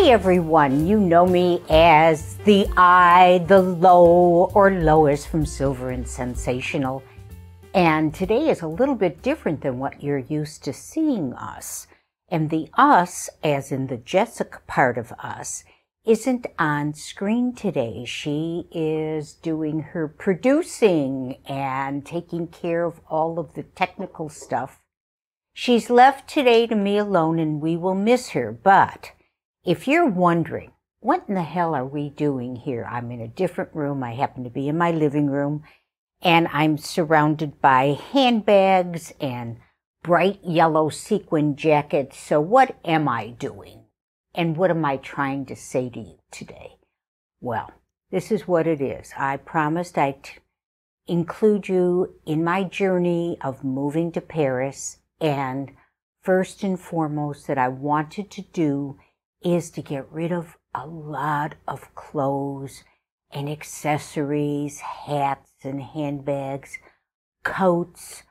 Hi everyone, you know me as the I, the Lo, or Lois from Silver and Sensational. And today is a little bit different than what you're used to seeing us. And the us, as in the Jessica part of us, isn't on screen today. She is doing her producing and taking care of all of the technical stuff. She's left today to me alone and we will miss her, but if you're wondering, what in the hell are we doing here? I'm in a different room. I happen to be in my living room, and I'm surrounded by handbags and bright yellow sequin jackets. So what am I doing? And what am I trying to say to you today? Well, this is what it is. I promised I'd include you in my journey of moving to Paris, and first and foremost that I wanted to do is to get rid of a lot of clothes and accessories, hats and handbags, coats,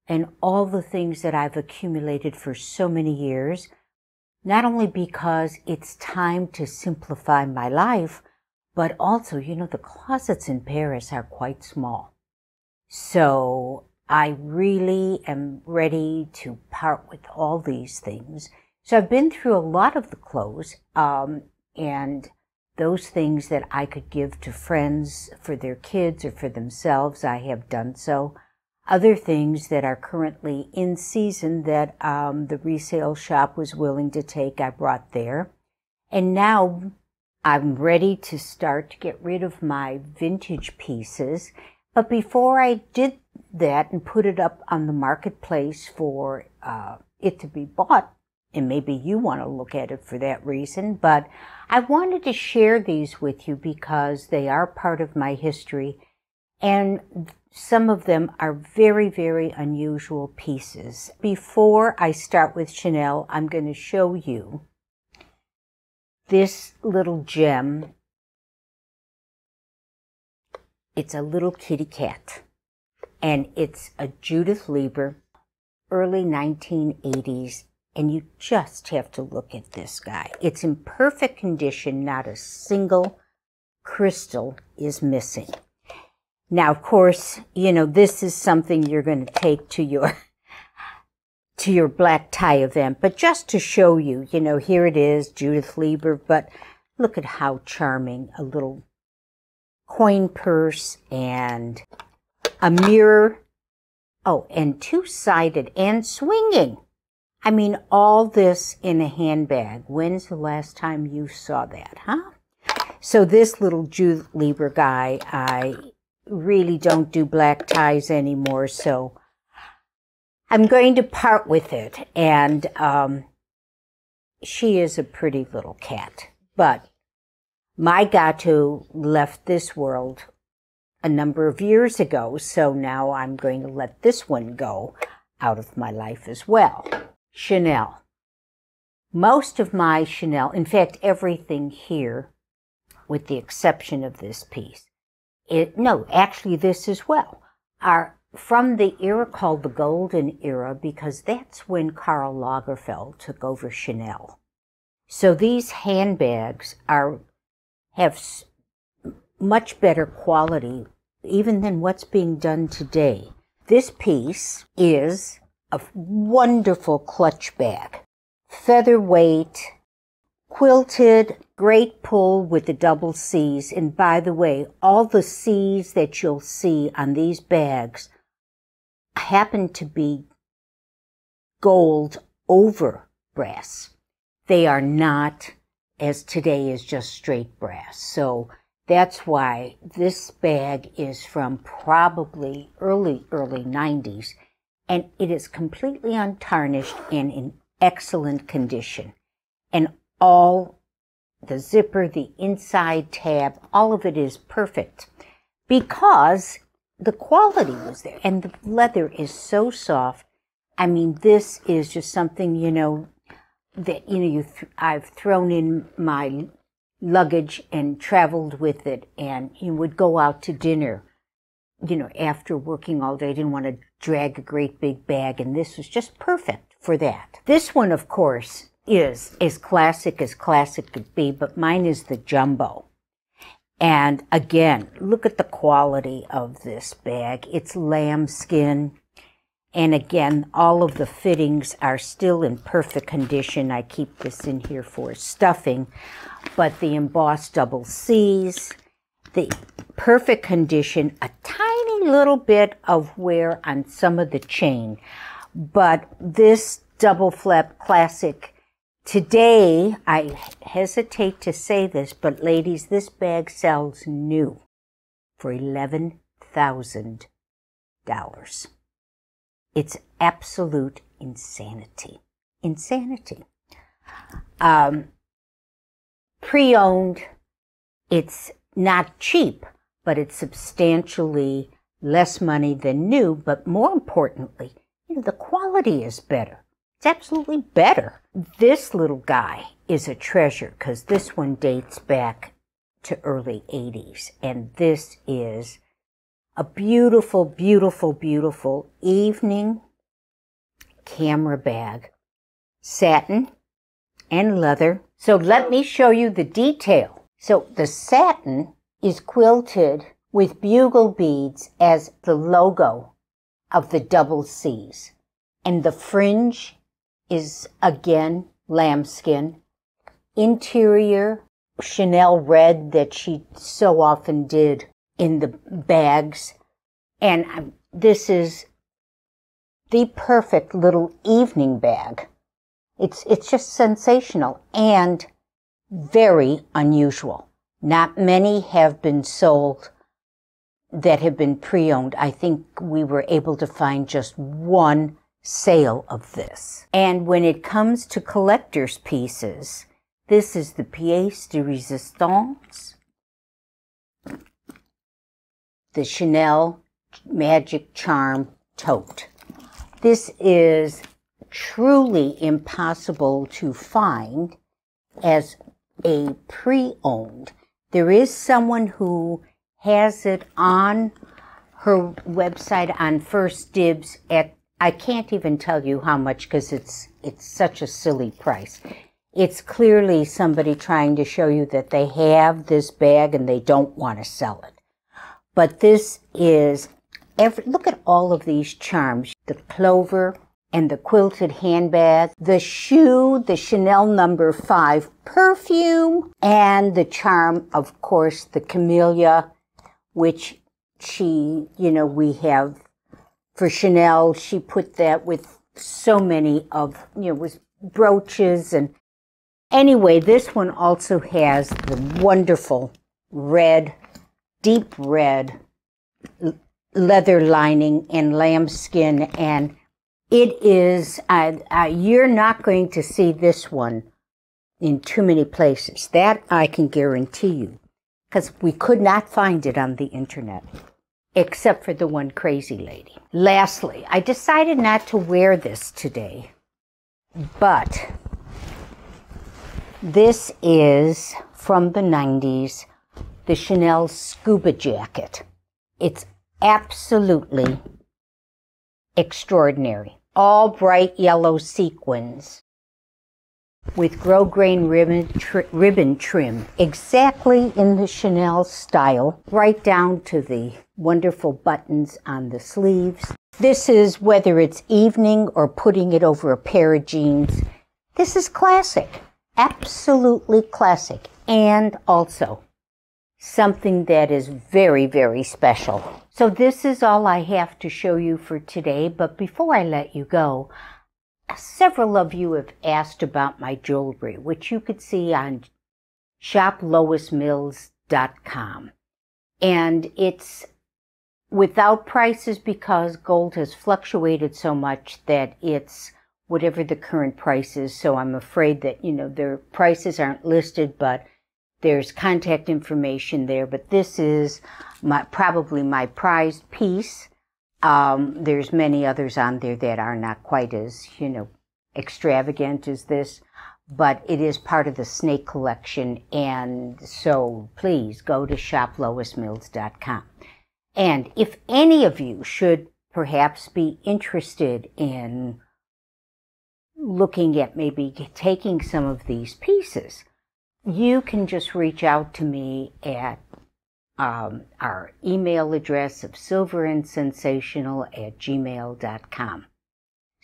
and all the things that I've accumulated for so many years, not only because it's time to simplify my life, but also, you know, the closets in Paris are quite small. So I really am ready to part with all these things. So I've been through a lot of the clothes, and those things that I could give to friends for their kids or for themselves, I have done so. Other things that are currently in season that the resale shop was willing to take, I brought there. And now I'm ready to start to get rid of my vintage pieces. But before I did that and put it up on the marketplace for it to be bought, and maybe you want to look at it for that reason, but I wanted to share these with you because they are part of my history, and some of them are very, very unusual pieces. Before I start with Chanel, I'm going to show you this little gem. It's a little kitty cat, and it's a Judith Leiber, early 1980s. And you just have to look at this guy. It's in perfect condition. Not a single crystal is missing. Now, of course, you know, this is something you're going to take to your black tie event. But just to show you, you know, here it is, Judith Leiber. But look at how charming. A little coin purse and a mirror. Oh, and two-sided and swinging. I mean, all this in a handbag. When's the last time you saw that, huh? So this little Judith Leiber guy, I really don't do black ties anymore, so I'm going to part with it. And she is a pretty little cat. But my gato left this world a number of years ago, so now I'm going to let this one go out of my life as well. Chanel. Most of my Chanel, in fact, everything here, with the exception of this piece, actually this as well, are from the era called the Golden Era, because that's when Karl Lagerfeld took over Chanel. So these handbags have much better quality even than what's being done today. This piece is a wonderful clutch bag, featherweight, quilted, great pull with the double C's. And by the way, all the C's that you'll see on these bags happen to be gold over brass. They are not, as today is just straight brass. So that's why this bag is from probably early 90s. And it is completely untarnished and in excellent condition. And all the zipper, the inside tab, all of it is perfect because the quality was there. And the leather is so soft. I mean, this is just something, you know, that, you know, I've thrown in my luggage and traveled with it. And you would go out to dinner, you know, after working all day. I didn't want to drag a great big bag, and this was just perfect for that. This one, of course, is as classic could be, but mine is the jumbo. And again, look at the quality of this bag. It's lambskin. And again, all of the fittings are still in perfect condition. I keep this in here for stuffing. But the embossed double C's, the perfect condition, a tiny little bit of wear on some of the chain. But this double flap classic, today, I hesitate to say this, but ladies, this bag sells new for $11,000. It's absolute insanity. Insanity. Pre-owned, it's not cheap, but it's substantially less money than new. But more importantly, the quality is better. It's absolutely better. This little guy is a treasure because this one dates back to early 80s. And this is a beautiful, beautiful, beautiful evening camera bag. Satin and leather. So let me show you the detail. So the satin is quilted with bugle beads as the logo of the double C's. And the fringe is, again, lambskin. Interior, Chanel red that she so often did in the bags. And this is the perfect little evening bag. It's just sensational and very unusual. Not many have been sold that have been pre-owned. I think we were able to find just one sale of this. And when it comes to collector's pieces, this is the pièce de résistance, the Chanel Magic Charm tote. This is truly impossible to find as a pre-owned. There is someone who has it on her website on First Dibs at, I can't even tell you how much because it's such a silly price. It's clearly somebody trying to show you that they have this bag and they don't want to sell it. But this is, look at all of these charms. The clover and the quilted handbag, the shoe, the Chanel No. 5 perfume, and the charm, of course, the camellia, which she, we have for Chanel. She put that with so many of, with brooches. And anyway, this one also has the wonderful red, deep red leather lining and lambskin, and it is, you're not going to see this one in too many places. That I can guarantee you, because we could not find it on the internet, except for the one crazy lady. Lastly, I decided not to wear this today, but this is from the 90s, the Chanel scuba jacket. It's absolutely extraordinary. All bright yellow sequins with grosgrain ribbon trim, exactly in the Chanel style, right down to the wonderful buttons on the sleeves. This is, whether it's evening or putting it over a pair of jeans, this is classic, absolutely classic, and also something that is very, very special. So this is all I have to show you for today, but before I let you go, several of you have asked about my jewelry, which you could see on shoploismills.com. And it's without prices because gold has fluctuated so much that it's whatever the current price is. So I'm afraid that, their prices aren't listed, but there's contact information there. But this is probably my prized piece. There's many others on there that are not quite as, extravagant as this, but it is part of the snake collection. And so please go to shoploismills.com. And if any of you should perhaps be interested in looking at maybe taking some of these pieces, you can just reach out to me at our email address of silverandsensational@gmail.com.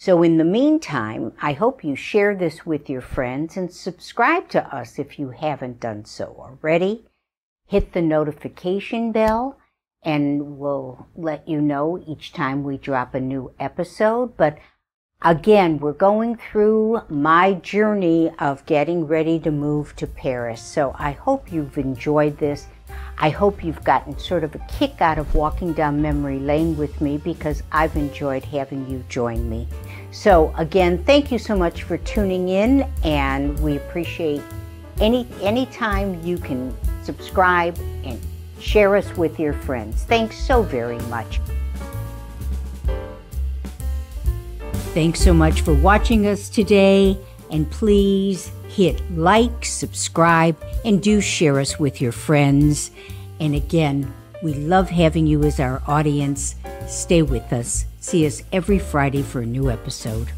So in the meantime, I hope you share this with your friends and subscribe to us if you haven't done so already. Hit the notification bell and we'll let you know each time we drop a new episode. But again, we're going through my journey of getting ready to move to Paris. So I hope you've enjoyed this. I hope you've gotten sort of a kick out of walking down memory lane with me, because I've enjoyed having you join me. So again, thank you so much for tuning in, and we appreciate any time you can subscribe and share us with your friends. Thanks so very much. Thanks so much for watching us today, and please hit like, subscribe, and do share us with your friends. And again, we love having you as our audience. Stay with us. See us every Friday for a new episode.